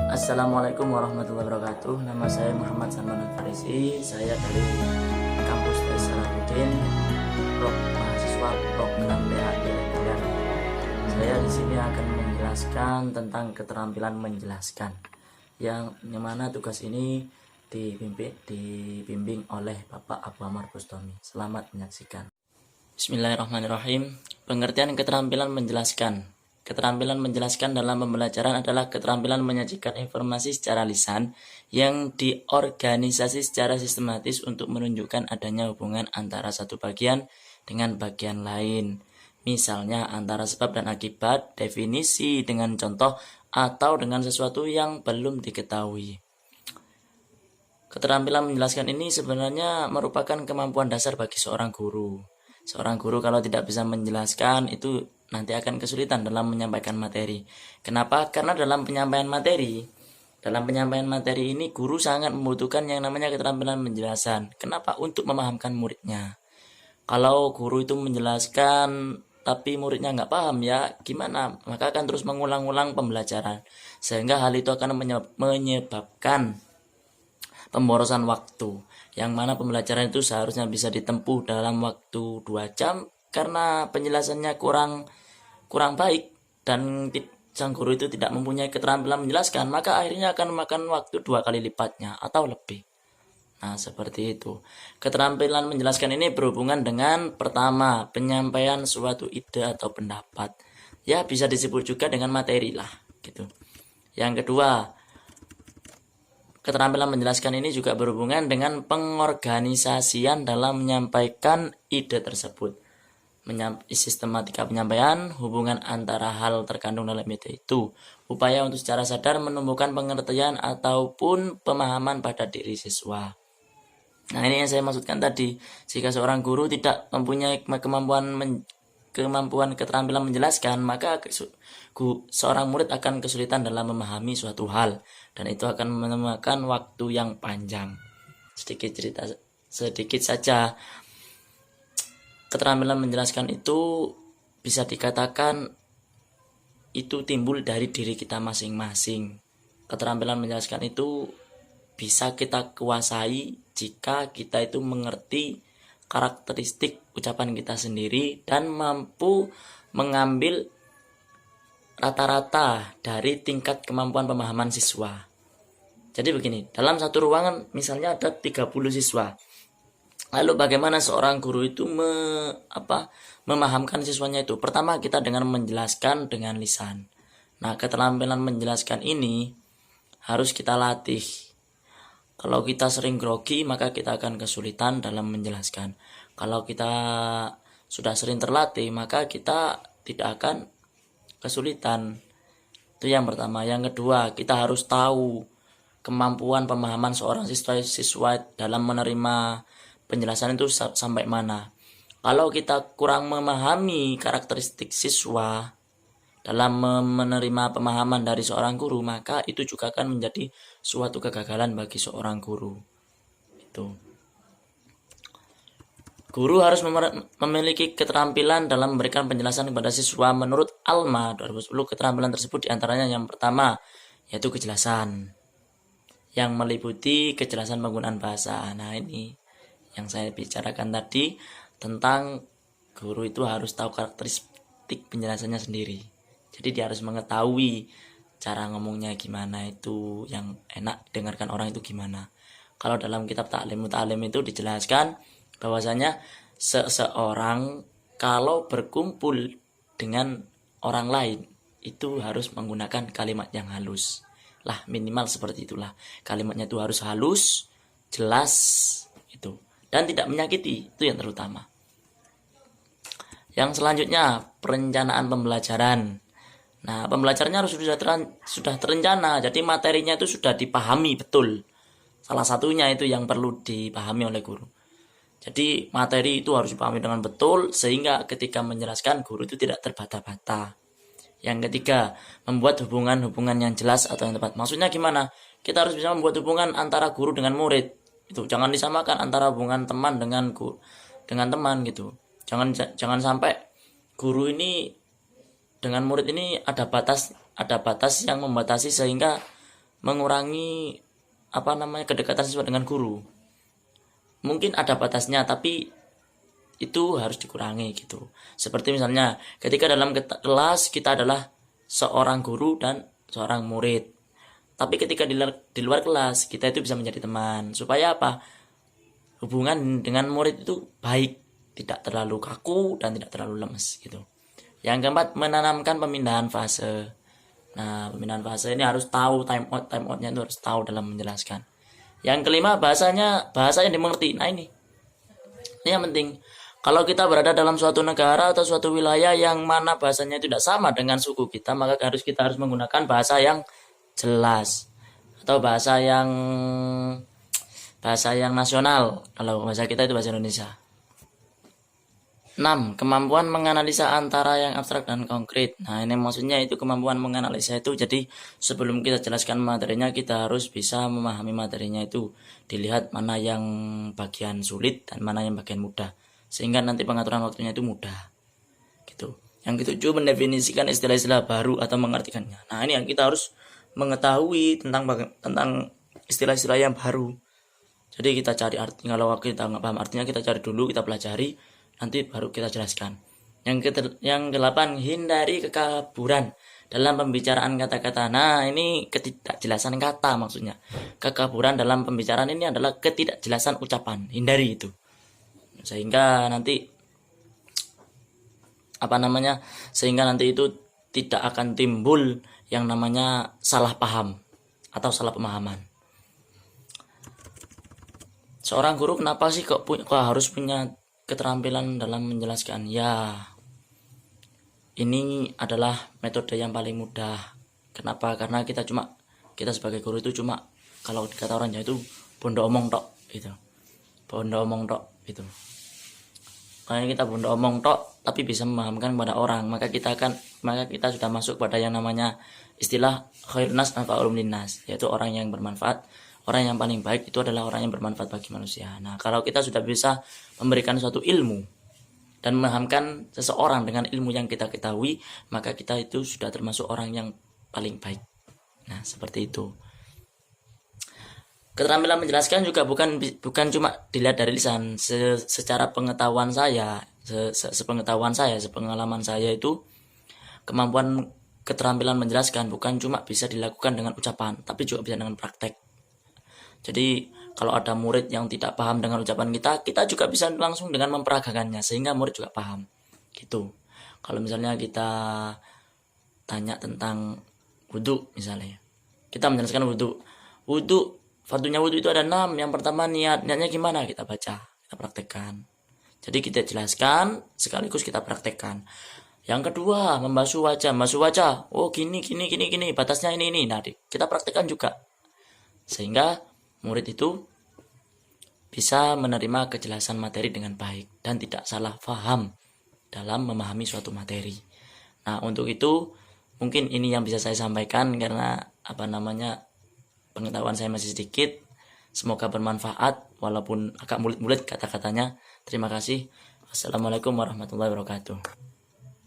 Assalamualaikum warahmatullahi wabarakatuh. Nama saya Muhammad Salman Al-Farisi. Saya dari kampus Salahuddin, mahasiswa program PhD reguler. Saya di sini akan menjelaskan tentang keterampilan menjelaskan, yang mana tugas ini dibimbing oleh Bapak Abu Amar Bustami. Selamat menyaksikan. Bismillahirrahmanirrahim. Pengertian keterampilan menjelaskan. Keterampilan menjelaskan dalam pembelajaran adalah keterampilan menyajikan informasi secara lisan yang diorganisasi secara sistematis untuk menunjukkan adanya hubungan antara satu bagian dengan bagian lain. Misalnya antara sebab dan akibat, definisi dengan contoh, atau dengan sesuatu yang belum diketahui. Keterampilan menjelaskan ini sebenarnya merupakan kemampuan dasar bagi seorang guru. Seorang guru kalau tidak bisa menjelaskan itu nanti akan kesulitan dalam menyampaikan materi. Kenapa? Karena dalam penyampaian materi ini guru sangat membutuhkan yang namanya keterampilan menjelaskan. Kenapa? Untuk memahamkan muridnya. Kalau guru itu menjelaskan tapi muridnya nggak paham, ya gimana? Maka akan terus mengulang-ulang pembelajaran, sehingga hal itu akan menyebabkan pemborosan waktu, yang mana pembelajaran itu seharusnya bisa ditempuh dalam waktu 2 jam karena penjelasannya kurang baik dan sang guru itu tidak mempunyai keterampilan menjelaskan, maka akhirnya akan memakan waktu 2 kali lipatnya atau lebih. Nah, seperti itu. Keterampilan menjelaskan ini berhubungan dengan pertama, penyampaian suatu ide atau pendapat. Ya, bisa disebut juga dengan materi lah, gitu. Yang kedua, keterampilan menjelaskan ini juga berhubungan dengan pengorganisasian dalam menyampaikan ide tersebut. Sistematika penyampaian, hubungan antara hal terkandung dalam ide itu, upaya untuk secara sadar menumbuhkan pengertian ataupun pemahaman pada diri siswa. Nah, ini yang saya maksudkan tadi. Jika seorang guru tidak mempunyai kemampuan keterampilan menjelaskan, maka seorang murid akan kesulitan dalam memahami suatu hal, dan itu akan memakan waktu yang panjang. Sedikit saja. Keterampilan menjelaskan itu bisa dikatakan itu timbul dari diri kita masing-masing. Keterampilan menjelaskan itu bisa kita kuasai jika kita itu mengerti karakteristik ucapan kita sendiri dan mampu mengambil rata-rata dari tingkat kemampuan pemahaman siswa. Jadi begini, dalam satu ruangan misalnya ada 30 siswa. Lalu bagaimana seorang guru itu memahamkan siswanya itu? Pertama, kita dengan menjelaskan dengan lisan. Nah, keterampilan menjelaskan ini harus kita latih. Kalau kita sering grogi, maka kita akan kesulitan dalam menjelaskan. Kalau kita sudah sering terlatih, maka kita tidak akan kesulitan. Itu yang pertama. Yang kedua, kita harus tahu kemampuan pemahaman seorang siswa dalam menerima penjelasan itu sampai mana. Kalau kita kurang memahami karakteristik siswa dalam menerima pemahaman dari seorang guru, maka itu juga akan menjadi suatu kegagalan bagi seorang guru. Itu. Guru harus memiliki keterampilan dalam memberikan penjelasan kepada siswa. Menurut Alma 2010, keterampilan tersebut diantaranya yang pertama yaitu kejelasan, yang meliputi kejelasan penggunaan bahasa. Nah, ini yang saya bicarakan tadi tentang guru itu harus tahu karakteristik penjelasannya sendiri. Jadi dia harus mengetahui cara ngomongnya gimana, itu yang enak dengarkan orang itu gimana. Kalau dalam kitab Ta'lim Muta'alim itu dijelaskan bahwasanya seseorang kalau berkumpul dengan orang lain itu harus menggunakan kalimat yang halus. Lah, minimal seperti itulah. Kalimatnya itu harus halus, jelas, itu. Dan tidak menyakiti, itu yang terutama. Yang selanjutnya, perencanaan pembelajaran. Nah, pembelajarannya harus sudah terencana, jadi materinya itu sudah dipahami betul. Salah satunya itu yang perlu dipahami oleh guru. Jadi materi itu harus dipahami dengan betul, sehingga ketika menjelaskan guru itu tidak terbata-bata. Yang ketiga, membuat hubungan-hubungan yang jelas atau yang tepat. Maksudnya gimana? Kita harus bisa membuat hubungan antara guru dengan murid. Itu jangan disamakan antara hubungan teman dengan teman gitu. Jangan sampai guru ini dengan murid ini ada batas yang membatasi sehingga mengurangi kedekatan siswa dengan guru. Mungkin ada batasnya, tapi itu harus dikurangi gitu. Seperti misalnya ketika dalam kelas kita adalah seorang guru dan seorang murid, tapi ketika di luar kelas kita itu bisa menjadi teman, supaya apa, hubungan dengan murid itu baik, tidak terlalu kaku dan tidak terlalu lemes gitu. Yang keempat, menanamkan pemindahan fase. Nah, pemindahan fase ini harus tahu time outnya itu harus tahu dalam menjelaskan. Yang kelima, bahasa yang dimengerti. Nah, ini yang penting. Kalau kita berada dalam suatu negara atau suatu wilayah yang mana bahasanya tidak sama dengan suku kita, maka kita harus menggunakan bahasa yang jelas atau bahasa yang nasional. Kalau bahasa kita itu bahasa Indonesia. 6. Kemampuan menganalisa antara yang abstrak dan konkret. Nah, ini maksudnya itu kemampuan menganalisa itu, jadi sebelum kita jelaskan materinya, kita harus bisa memahami materinya itu. Dilihat mana yang bagian sulit dan mana yang bagian mudah, sehingga nanti pengaturan waktunya itu mudah. Gitu. Yang ketujuh, mendefinisikan istilah-istilah baru atau mengartikannya. Nah, ini yang kita harus mengetahui tentang istilah-istilah yang baru. Jadi kita cari arti, kalau kita nggak paham artinya, kita cari dulu, kita pelajari, nanti baru kita jelaskan. Yang ke-8, hindari kekaburan dalam pembicaraan kata-kata. Nah, ini ketidakjelasan kata maksudnya. Kekaburan dalam pembicaraan ini adalah ketidakjelasan ucapan. Hindari itu. Sehingga nanti itu tidak akan timbul yang namanya salah paham atau salah pemahaman. Seorang guru kenapa sih kok harus punya keterampilan dalam menjelaskan? Ya, ini adalah metode yang paling mudah. Kenapa? Karena kita sebagai guru itu cuma, kalau dikata orang Jawa itu bondo omong tok gitu. Bondo omong tok gitu. Karena kita bondo omong tok tapi bisa memahamkan kepada orang, maka kita sudah masuk pada yang namanya istilah khairun nas anfa'uhum linnas, yaitu orang yang bermanfaat. Orang yang paling baik itu adalah orang yang bermanfaat bagi manusia. Nah, kalau kita sudah bisa memberikan suatu ilmu dan memahamkan seseorang dengan ilmu yang kita ketahui, maka kita itu sudah termasuk orang yang paling baik. Nah, seperti itu. Keterampilan menjelaskan juga bukan cuma dilihat dari lisan. Secara pengetahuan saya, sepengalaman saya itu, kemampuan keterampilan menjelaskan bukan cuma bisa dilakukan dengan ucapan, tapi juga bisa dengan praktek. Jadi kalau ada murid yang tidak paham dengan ucapan kita juga bisa langsung dengan memperagakannya, sehingga murid juga paham gitu. Kalau misalnya kita tanya tentang wudhu, misalnya kita menjelaskan wudhu, fardunya wudhu itu ada 6. Yang pertama, niatnya gimana, kita baca, kita praktekkan. Jadi kita jelaskan sekaligus kita praktekkan. Yang kedua, membasuh wajah. Oh, gini, batasnya ini. Nah, kita praktekkan juga, sehingga murid itu bisa menerima kejelasan materi dengan baik dan tidak salah paham dalam memahami suatu materi. Nah, untuk itu mungkin ini yang bisa saya sampaikan, karena pengetahuan saya masih sedikit. Semoga bermanfaat walaupun agak mulut-mulut kata-katanya. Terima kasih. Wassalamualaikum warahmatullahi wabarakatuh.